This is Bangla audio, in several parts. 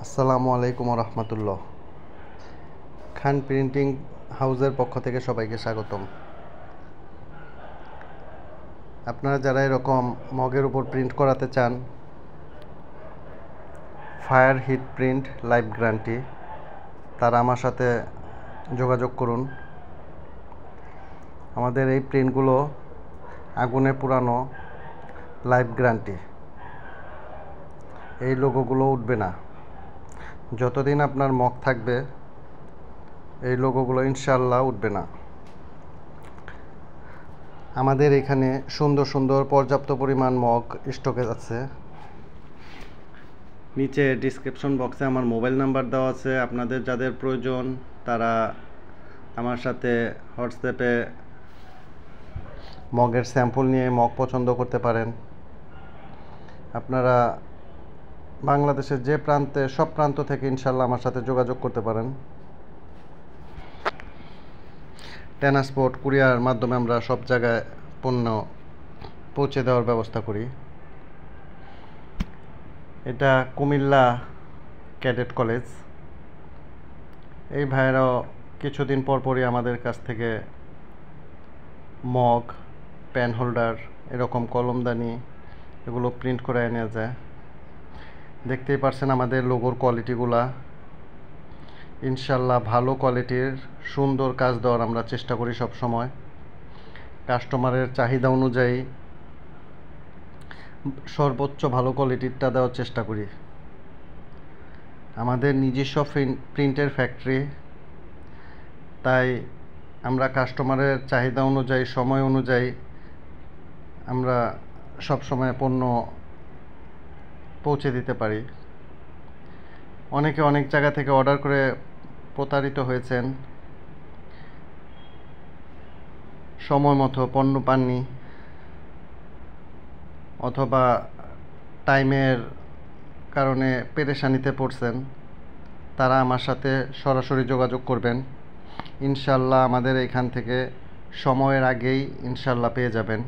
আসসালামু আলাইকুম রহমতুল্লাহ। খান প্রিন্টিং হাউসের পক্ষ থেকে সবাইকে স্বাগতম। আপনারা যারা এরকম মগের উপর প্রিন্ট করাতে চান, fire hit print life guarantee, তারা আমার সাথে যোগাযোগ করুন। আমাদের এই প্রিন্টগুলো আগুনে পুরানো, লাইফ গ্যারান্টি। এই লোগোগুলো উঠবে না। যতদিন আপনার মগ থাকবে এই লোগোগুলো ইনশাআল্লাহ উঠবে না। আমাদের এখানে সুন্দর সুন্দর পর্যাপ্ত পরিমাণ মগ স্টকে আছে। নিচে ডিসক্রিপশন বক্সে আমার মোবাইল নাম্বার দেওয়া আছে। আপনাদের যাদের প্রয়োজন তারা আমার সাথে হোয়াটসঅ্যাপে মগের স্যাম্পল নিয়ে মগ পছন্দ করতে পারেন। আপনারা বাংলাদেশের যে প্রান্তে, সব প্রান্ত থেকে ইনশাআল্লাহ আমার সাথে যোগাযোগ করতে পারেন। ট্রান্সপোর্ট কুরিয়ার মাধ্যমে আমরা সব জায়গায় পণ্য পৌঁছে দেওয়ার ব্যবস্থা করি। এটা কুমিল্লা ক্যাডেট কলেজ। এই ভাইয়েরাও কিছুদিন পরপরই আমাদের কাছ থেকে মগ, পেন হোল্ডার, এরকম কলমদানি এগুলো প্রিন্ট করে এনে যায়। দেখতেই পারছেন আমাদের লোগোর কোয়ালিটিগুলা। ইনশাল্লাহ ভালো কোয়ালিটির সুন্দর কাজ দেওয়ার আমরা চেষ্টা করি সব সময়। কাস্টমারের চাহিদা অনুযায়ী সর্বোচ্চ ভালো কোয়ালিটিরটা দেওয়ার চেষ্টা করি। আমাদের নিজস্ব প্রিন্টের ফ্যাক্টরি, তাই আমরা কাস্টমারের চাহিদা অনুযায়ী, সময় অনুযায়ী আমরা সব সময় পণ্য পৌঁছে দিতে পারি। অনেকে অনেক জায়গা থেকে অর্ডার করে প্রতারিত হয়েছেন, সময় মতো পণ্য পাননি, অথবা টাইমের কারণে পেরেশানিতে পড়ছেন। তারা আমার সাথে সরাসরি যোগাযোগ করবেন। ইনশাল্লাহ আমাদের এখান থেকে সময়ের আগেই ইনশাল্লাহ পেয়ে যাবেন।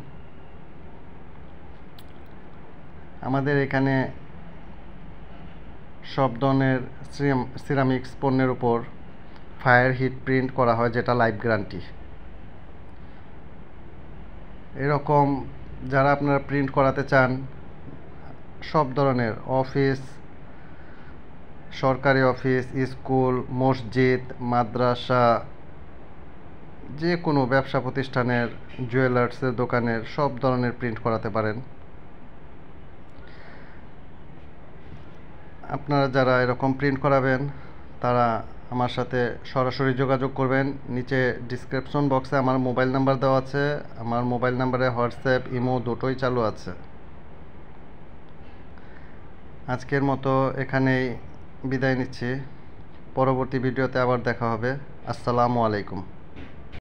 আমাদের এখানে সব ধরনের সিরামিক্স পণ্যের উপর ফায়ার হিট প্রিন্ট করা হয়, যেটা লাইফ গ্যারান্টি। এরকম যারা আপনারা প্রিন্ট করাতে চান, সব ধরনের অফিস, সরকারি অফিস, স্কুল, মসজিদ, মাদ্রাসা, যে কোনো ব্যবসা প্রতিষ্ঠানের, জুয়েলার্সের দোকানের সব ধরনের প্রিন্ট করাতে পারেন। আপনারা যারা এরকম প্রিন্ট করাবেন তারা আমার সাথে সরাসরি যোগাযোগ করবেন। নিচে ডিসক্রিপশন বক্সে আমার মোবাইল নাম্বার দেওয়া আছে। আমার মোবাইল নাম্বারে হোয়াটসঅ্যাপ, ইমো দুটোই চালু আছে। আজকের মতো এখানেই বিদায় নিচ্ছি। পরবর্তী ভিডিওতে আবার দেখা হবে। আসসালামু আলাইকুম।